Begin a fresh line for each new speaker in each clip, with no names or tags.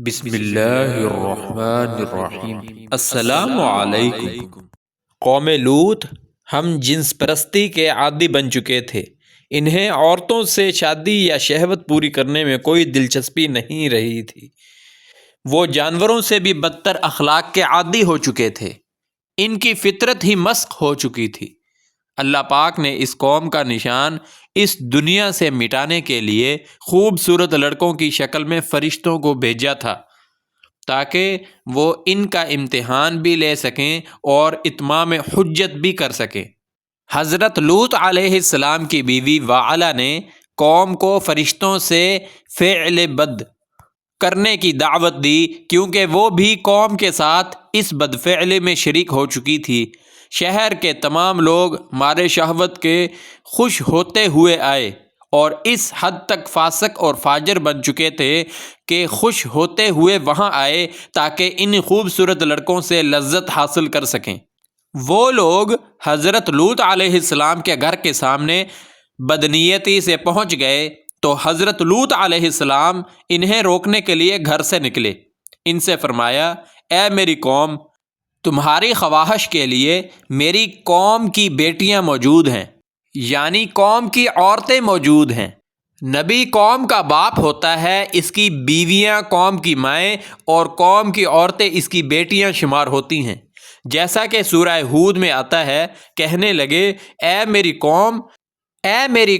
بسم اللہ الرحمن الرحیم۔ السلام علیکم۔ قوم لوط ہم جنس پرستی کے عادی بن چکے تھے۔ انہیں عورتوں سے شادی یا شہوت پوری کرنے میں کوئی دلچسپی نہیں رہی تھی۔ وہ جانوروں سے بھی بدتر اخلاق کے عادی ہو چکے تھے۔ ان کی فطرت ہی مسخ ہو چکی تھی۔ اللہ پاک نے اس قوم کا نشان اس دنیا سے مٹانے کے لیے خوبصورت لڑکوں کی شکل میں فرشتوں کو بھیجا تھا تاکہ وہ ان کا امتحان بھی لے سکیں اور اتمام حجت بھی کر سکیں۔ حضرت لوط علیہ السلام کی بیوی وعلا نے قوم کو فرشتوں سے فعل بد کرنے کی دعوت دی، کیونکہ وہ بھی قوم کے ساتھ اس بد فعلی میں شریک ہو چکی تھی۔ شہر کے تمام لوگ مارے شہوت کے خوش ہوتے ہوئے آئے اور اس حد تک فاسق اور فاجر بن چکے تھے کہ خوش ہوتے ہوئے وہاں آئے تاکہ ان خوبصورت لڑکوں سے لذت حاصل کر سکیں۔ وہ لوگ حضرت لوط علیہ السلام کے گھر کے سامنے بدنیتی سے پہنچ گئے تو حضرت لوط علیہ السلام انہیں روکنے کے لیے گھر سے نکلے۔ ان سے فرمایا، اے میری قوم، تمہاری خواہش کے لیے میری قوم کی بیٹیاں موجود ہیں، یعنی قوم کی عورتیں موجود ہیں۔ نبی قوم کا باپ ہوتا ہے، اس کی بیویاں قوم کی مائیں اور قوم کی عورتیں اس کی بیٹیاں شمار ہوتی ہیں۔ جیسا کہ سورہ ہود میں آتا ہے، کہنے لگے، اے میری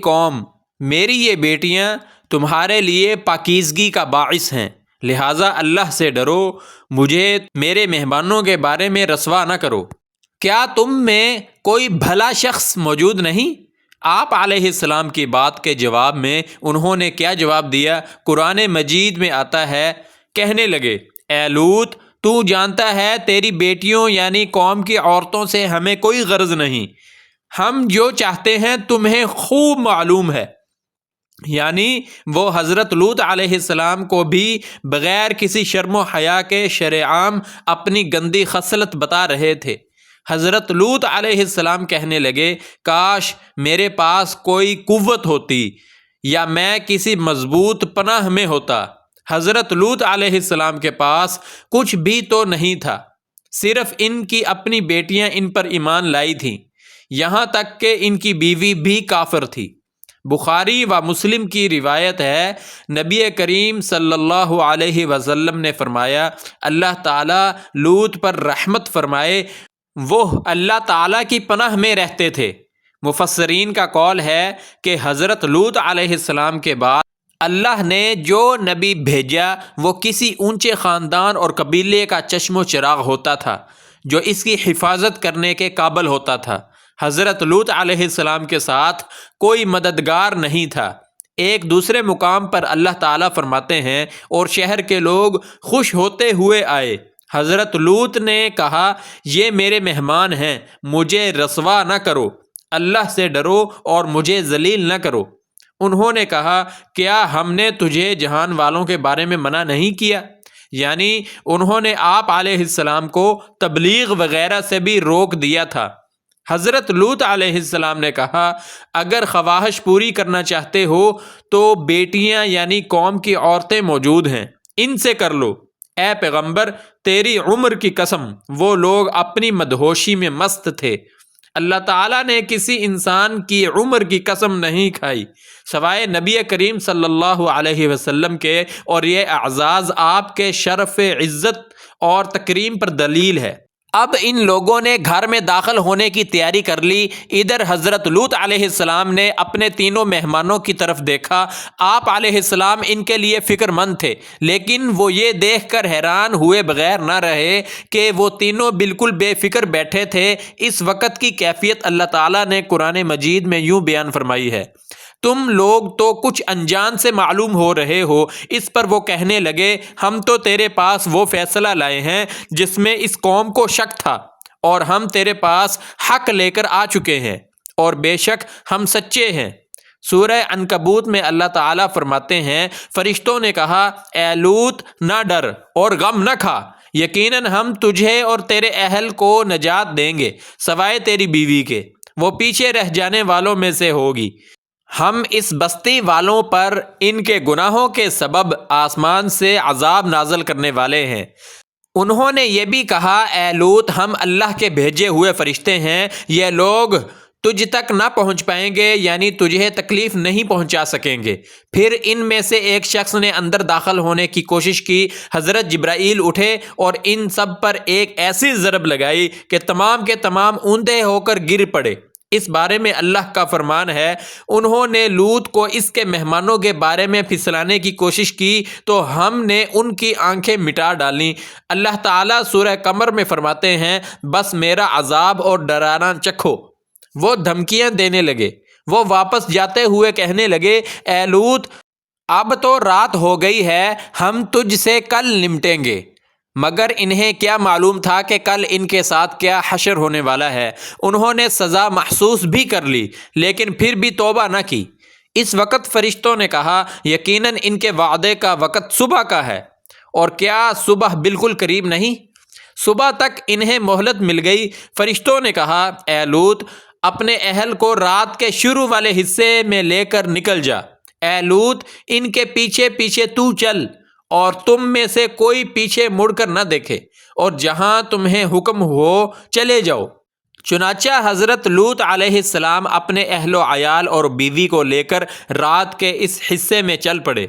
قوم، میری یہ بیٹیاں تمہارے لیے پاکیزگی کا باعث ہیں، لہٰذا اللہ سے ڈرو، مجھے میرے مہمانوں کے بارے میں رسوا نہ کرو۔ کیا تم میں کوئی بھلا شخص موجود نہیں؟ آپ علیہ السلام کی بات کے جواب میں انہوں نے کیا جواب دیا؟ قرآن مجید میں آتا ہے، کہنے لگے، اے لوط، تو جانتا ہے تیری بیٹیوں یعنی قوم کی عورتوں سے ہمیں کوئی غرض نہیں، ہم جو چاہتے ہیں تمہیں خوب معلوم ہے۔ یعنی وہ حضرت لوط علیہ السلام کو بھی بغیر کسی شرم و حیا کے شرعام اپنی گندی خصلت بتا رہے تھے۔ حضرت لوط علیہ السلام کہنے لگے، کاش میرے پاس کوئی قوت ہوتی یا میں کسی مضبوط پناہ میں ہوتا۔ حضرت لوط علیہ السلام کے پاس کچھ بھی تو نہیں تھا، صرف ان کی اپنی بیٹیاں ان پر ایمان لائی تھیں، یہاں تک کہ ان کی بیوی بھی کافر تھی۔ بخاری و مسلم کی روایت ہے، نبی کریم صلی اللہ علیہ وسلم نے فرمایا، اللہ تعالیٰ لوط پر رحمت فرمائے، وہ اللہ تعالیٰ کی پناہ میں رہتے تھے۔ مفسرین کا قول ہے کہ حضرت لوط علیہ السلام کے بعد اللہ نے جو نبی بھیجا وہ کسی اونچے خاندان اور قبیلے کا چشم و چراغ ہوتا تھا جو اس کی حفاظت کرنے کے قابل ہوتا تھا۔ حضرت لوط علیہ السلام کے ساتھ کوئی مددگار نہیں تھا۔ ایک دوسرے مقام پر اللہ تعالیٰ فرماتے ہیں، اور شہر کے لوگ خوش ہوتے ہوئے آئے۔ حضرت لوط نے کہا، یہ میرے مہمان ہیں، مجھے رسوا نہ کرو، اللہ سے ڈرو اور مجھے ذلیل نہ کرو۔ انہوں نے کہا، کیا ہم نے تجھے جہان والوں کے بارے میں منع نہیں کیا؟ یعنی انہوں نے آپ علیہ السلام کو تبلیغ وغیرہ سے بھی روک دیا تھا۔ حضرت لوط علیہ السلام نے کہا، اگر خواہش پوری کرنا چاہتے ہو تو بیٹیاں یعنی قوم کی عورتیں موجود ہیں، ان سے کر لو۔ اے پیغمبر، تیری عمر کی قسم، وہ لوگ اپنی مدہوشی میں مست تھے۔ اللہ تعالیٰ نے کسی انسان کی عمر کی قسم نہیں کھائی سوائے نبی کریم صلی اللہ علیہ وسلم کے، اور یہ اعزاز آپ کے شرف عزت اور تکریم پر دلیل ہے۔ اب ان لوگوں نے گھر میں داخل ہونے کی تیاری کر لی۔ ادھر حضرت لوط علیہ السلام نے اپنے تینوں مہمانوں کی طرف دیکھا۔ آپ علیہ السلام ان کے لیے فکر مند تھے، لیکن وہ یہ دیکھ کر حیران ہوئے بغیر نہ رہے کہ وہ تینوں بالکل بے فکر بیٹھے تھے۔ اس وقت کی کیفیت اللہ تعالیٰ نے قرآن مجید میں یوں بیان فرمائی ہے، تم لوگ تو کچھ انجان سے معلوم ہو رہے ہو۔ اس پر وہ کہنے لگے، ہم تو تیرے پاس وہ فیصلہ لائے ہیں جس میں اس قوم کو شک تھا، اور ہم تیرے پاس حق لے کر آ چکے ہیں، اور بے شک ہم سچے ہیں۔ سورہ عنکبوت میں اللہ تعالیٰ فرماتے ہیں، فرشتوں نے کہا، اے لوط، نہ ڈر اور غم نہ کھا، یقیناً ہم تجھے اور تیرے اہل کو نجات دیں گے سوائے تیری بیوی کے، وہ پیچھے رہ جانے والوں میں سے ہوگی۔ ہم اس بستی والوں پر ان کے گناہوں کے سبب آسمان سے عذاب نازل کرنے والے ہیں۔ انہوں نے یہ بھی کہا، اے لوط، ہم اللہ کے بھیجے ہوئے فرشتے ہیں، یہ لوگ تجھ تک نہ پہنچ پائیں گے، یعنی تجھے تکلیف نہیں پہنچا سکیں گے۔ پھر ان میں سے ایک شخص نے اندر داخل ہونے کی کوشش کی، حضرت جبرائیل اٹھے اور ان سب پر ایک ایسی ضرب لگائی کہ تمام کے تمام اوندے ہو کر گر پڑے۔ اس بارے میں اللہ کا فرمان ہے، انہوں نے لوط کو اس کے مہمانوں کے بارے میں پھسلانے کی کوشش کی تو ہم نے ان کی آنکھیں مٹا ڈالیں۔ اللہ تعالیٰ سورہ قمر میں فرماتے ہیں، بس میرا عذاب اور ڈرانا چکھو۔ وہ دھمکیاں دینے لگے، وہ واپس جاتے ہوئے کہنے لگے، اے لوط، اب تو رات ہو گئی ہے، ہم تجھ سے کل نمٹیں گے۔ مگر انہیں کیا معلوم تھا کہ کل ان کے ساتھ کیا حشر ہونے والا ہے۔ انہوں نے سزا محسوس بھی کر لی، لیکن پھر بھی توبہ نہ کی۔ اس وقت فرشتوں نے کہا، یقیناً ان کے وعدے کا وقت صبح کا ہے، اور کیا صبح بالکل قریب نہیں؟ صبح تک انہیں مہلت مل گئی۔ فرشتوں نے کہا، اے لوط، اپنے اہل کو رات کے شروع والے حصے میں لے کر نکل جا۔ اے لوط، ان کے پیچھے پیچھے تو چل، اور تم میں سے کوئی پیچھے مڑ کر نہ دیکھے، اور جہاں تمہیں حکم ہو چلے جاؤ۔ چنانچہ حضرت لوط علیہ السلام اپنے اہل و عیال اور بیوی کو لے کر رات کے اس حصے میں چل پڑے۔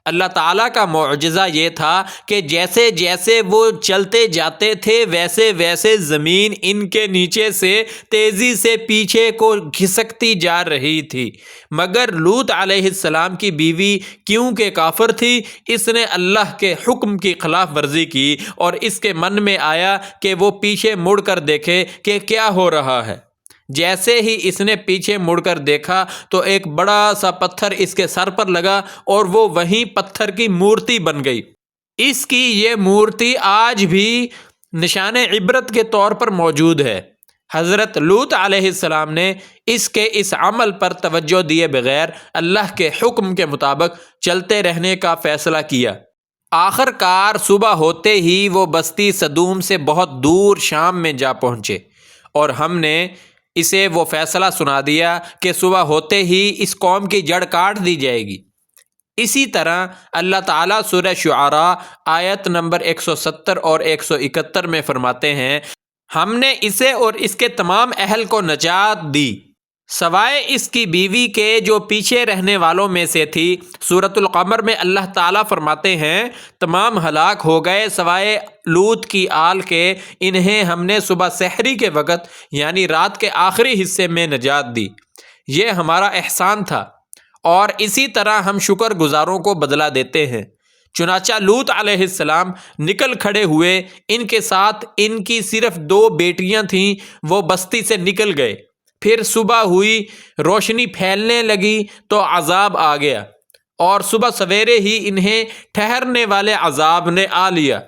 اللہ تعالیٰ کا معجزہ یہ تھا کہ جیسے جیسے وہ چلتے جاتے تھے ویسے ویسے زمین ان کے نیچے سے تیزی سے پیچھے کو کھسکتی جا رہی تھی۔ مگر لوط علیہ السلام کی بیوی کیونکہ کافر تھی، اس نے اللہ کے حکم کی خلاف ورزی کی، اور اس کے من میں آیا کہ وہ پیچھے مڑ کر دیکھے کہ کیا ہو رہا ہے۔ جیسے ہی اس نے پیچھے مڑ کر دیکھا تو ایک بڑا سا پتھر اس کے سر پر لگا، اور وہ وہیں پتھر کی مورتی بن گئی۔ اس کی یہ مورتی آج بھی نشان عبرت کے طور پر موجود ہے۔ حضرت لوط علیہ السلام نے اس عمل پر توجہ دیے بغیر اللہ کے حکم کے مطابق چلتے رہنے کا فیصلہ کیا۔ آخر کار صبح ہوتے ہی وہ بستی سدوم سے بہت دور شام میں جا پہنچے، اور ہم نے اسے وہ فیصلہ سنا دیا کہ صبح ہوتے ہی اس قوم کی جڑ کاٹ دی جائے گی۔ اسی طرح اللہ تعالیٰ سورہ شعراء آیت نمبر 170 اور 171 میں فرماتے ہیں، ہم نے اسے اور اس کے تمام اہل کو نجات دی، سوائے اس کی بیوی کے جو پیچھے رہنے والوں میں سے تھی۔ سورۃ القمر میں اللہ تعالیٰ فرماتے ہیں، تمام ہلاک ہو گئے سوائے لوط کی آل کے، انہیں ہم نے صبح سحری کے وقت یعنی رات کے آخری حصے میں نجات دی، یہ ہمارا احسان تھا، اور اسی طرح ہم شکر گزاروں کو بدلہ دیتے ہیں۔ چنانچہ لوط علیہ السلام نکل کھڑے ہوئے، ان کے ساتھ ان کی صرف 2 بیٹیاں تھیں، وہ بستی سے نکل گئے۔ پھر صبح ہوئی، روشنی پھیلنے لگی تو عذاب آ گیا، اور صبح سویرے ہی انہیں ٹھہرنے والے عذاب نے آ لیا۔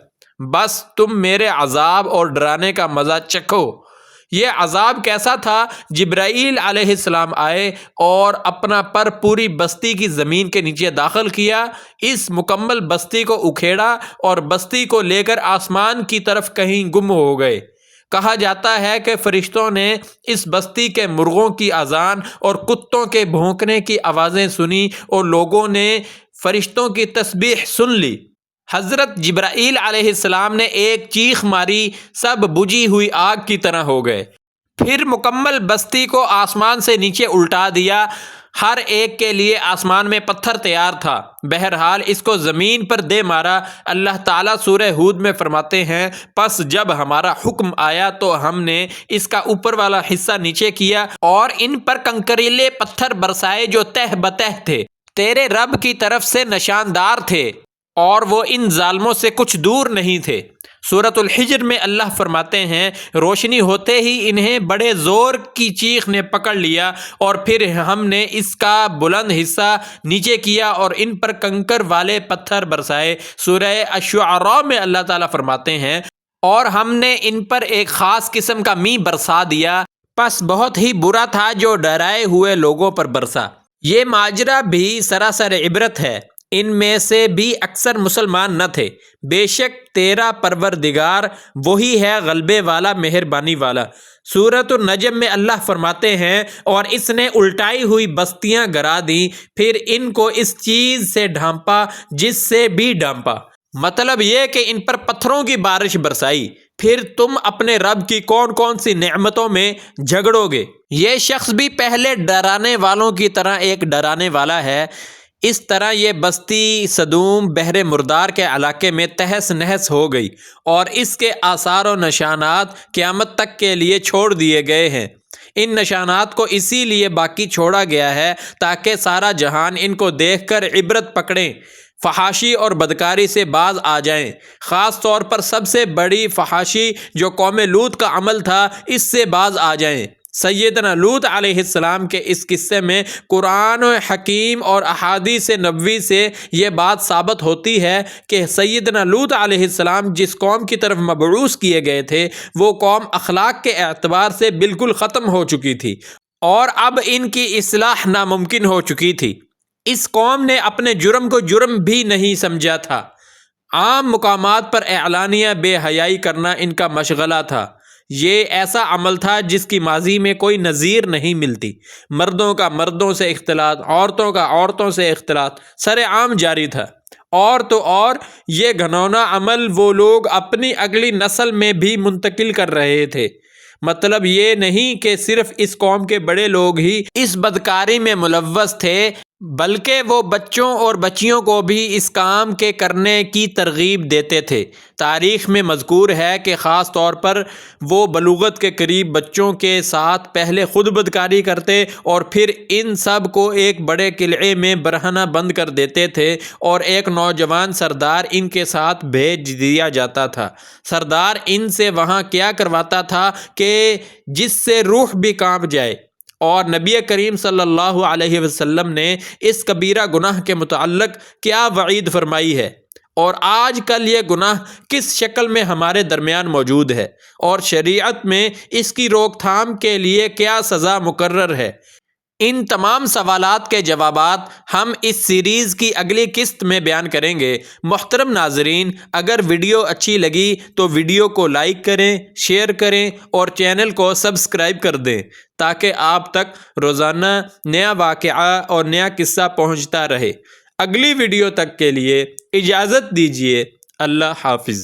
بس تم میرے عذاب اور ڈرانے کا مزہ چکھو۔ یہ عذاب کیسا تھا؟ جبرائیل علیہ السلام آئے اور اپنا پر پوری بستی کی زمین کے نیچے داخل کیا، اس مکمل بستی کو اکھیڑا اور بستی کو لے کر آسمان کی طرف کہیں گم ہو گئے۔ کہا جاتا ہے کہ فرشتوں نے اس بستی کے مرغوں کی اذان اور کتوں کے بھونکنے کی آوازیں سنی، اور لوگوں نے فرشتوں کی تسبیح سن لی۔ حضرت جبرائیل علیہ السلام نے ایک چیخ ماری، سب بجھی ہوئی آگ کی طرح ہو گئے۔ پھر مکمل بستی کو آسمان سے نیچے الٹا دیا، ہر ایک کے لیے آسمان میں پتھر تیار تھا، بہرحال اس کو زمین پر دے مارا۔ اللہ تعالیٰ سورہ ہود میں فرماتے ہیں، پس جب ہمارا حکم آیا تو ہم نے اس کا اوپر والا حصہ نیچے کیا اور ان پر کنکریلے پتھر برسائے جو تہ بتہ تھے، تیرے رب کی طرف سے نشاندار تھے، اور وہ ان ظالموں سے کچھ دور نہیں تھے۔ سورۃ الحجر میں اللہ فرماتے ہیں، روشنی ہوتے ہی انہیں بڑے زور کی چیخ نے پکڑ لیا، اور پھر ہم نے اس کا بلند حصہ نیچے کیا اور ان پر کنکر والے پتھر برسائے۔ سورہ الشعراء میں اللہ تعالیٰ فرماتے ہیں، اور ہم نے ان پر ایک خاص قسم کا می برسا دیا، پس بہت ہی برا تھا جو ڈرائے ہوئے لوگوں پر برسا۔ یہ ماجرا بھی سراسر عبرت ہے۔ ان میں سے بھی اکثر مسلمان نہ تھے۔ بے شک تیرا پروردگار وہی ہے غلبے والا، مہربانی والا۔ سورۃ النجم میں اللہ فرماتے ہیں، اور اس نے الٹائی ہوئی بستیاں گرا دیں، پھر ان کو اس چیز سے ڈھانپا جس سے بھی ڈھانپا۔ مطلب یہ کہ ان پر پتھروں کی بارش برسائی، پھر تم اپنے رب کی کون کون سی نعمتوں میں جھگڑو گے۔ یہ شخص بھی پہلے ڈرانے والوں کی طرح ایک ڈرانے والا ہے۔ اس طرح یہ بستی سدوم بحر مردار کے علاقے میں تہس نہس ہو گئی، اور اس کے آثار و نشانات قیامت تک کے لیے چھوڑ دیے گئے ہیں۔ ان نشانات کو اسی لیے باقی چھوڑا گیا ہے تاکہ سارا جہان ان کو دیکھ کر عبرت پکڑیں، فحاشی اور بدکاری سے باز آ جائیں۔ خاص طور پر سب سے بڑی فحاشی جو قوم لوط کا عمل تھا، اس سے باز آ جائیں۔ سیدنا لوط علیہ السلام کے اس قصے میں قرآن حکیم اور احادیث نبوی سے یہ بات ثابت ہوتی ہے کہ سیدنا لوط علیہ السلام جس قوم کی طرف مبعوث کیے گئے تھے، وہ قوم اخلاق کے اعتبار سے بالکل ختم ہو چکی تھی، اور اب ان کی اصلاح ناممکن ہو چکی تھی۔ اس قوم نے اپنے جرم کو جرم بھی نہیں سمجھا تھا۔ عام مقامات پر اعلانیہ بے حیائی کرنا ان کا مشغلہ تھا۔ یہ ایسا عمل تھا جس کی ماضی میں کوئی نظیر نہیں ملتی۔ مردوں کا مردوں سے اختلاط، عورتوں کا عورتوں سے اختلاط سر عام جاری تھا۔ اور تو اور یہ گھنونا عمل وہ لوگ اپنی اگلی نسل میں بھی منتقل کر رہے تھے۔ مطلب یہ نہیں کہ صرف اس قوم کے بڑے لوگ ہی اس بدکاری میں ملوث تھے، بلکہ وہ بچوں اور بچیوں کو بھی اس کام کے کرنے کی ترغیب دیتے تھے۔ تاریخ میں مذکور ہے کہ خاص طور پر وہ بلوغت کے قریب بچوں کے ساتھ پہلے خود بدکاری کرتے، اور پھر ان سب کو ایک بڑے قلعے میں برہنہ بند کر دیتے تھے، اور ایک نوجوان سردار ان کے ساتھ بھیج دیا جاتا تھا۔ سردار ان سے وہاں کیا کرواتا تھا کہ جس سے روح بھی کانپ جائے۔ اور نبی کریم صلی اللہ علیہ وسلم نے اس کبیرہ گناہ کے متعلق کیا وعید فرمائی ہے، اور آج کل یہ گناہ کس شکل میں ہمارے درمیان موجود ہے، اور شریعت میں اس کی روک تھام کے لیے کیا سزا مقرر ہے۔ ان تمام سوالات کے جوابات ہم اس سیریز کی اگلی قسط میں بیان کریں گے۔ محترم ناظرین، اگر ویڈیو اچھی لگی تو ویڈیو کو لائک کریں، شیئر کریں، اور چینل کو سبسکرائب کر دیں تاکہ آپ تک روزانہ نیا واقعہ اور نیا قصہ پہنچتا رہے۔ اگلی ویڈیو تک کے لیے اجازت دیجیے۔ اللہ حافظ۔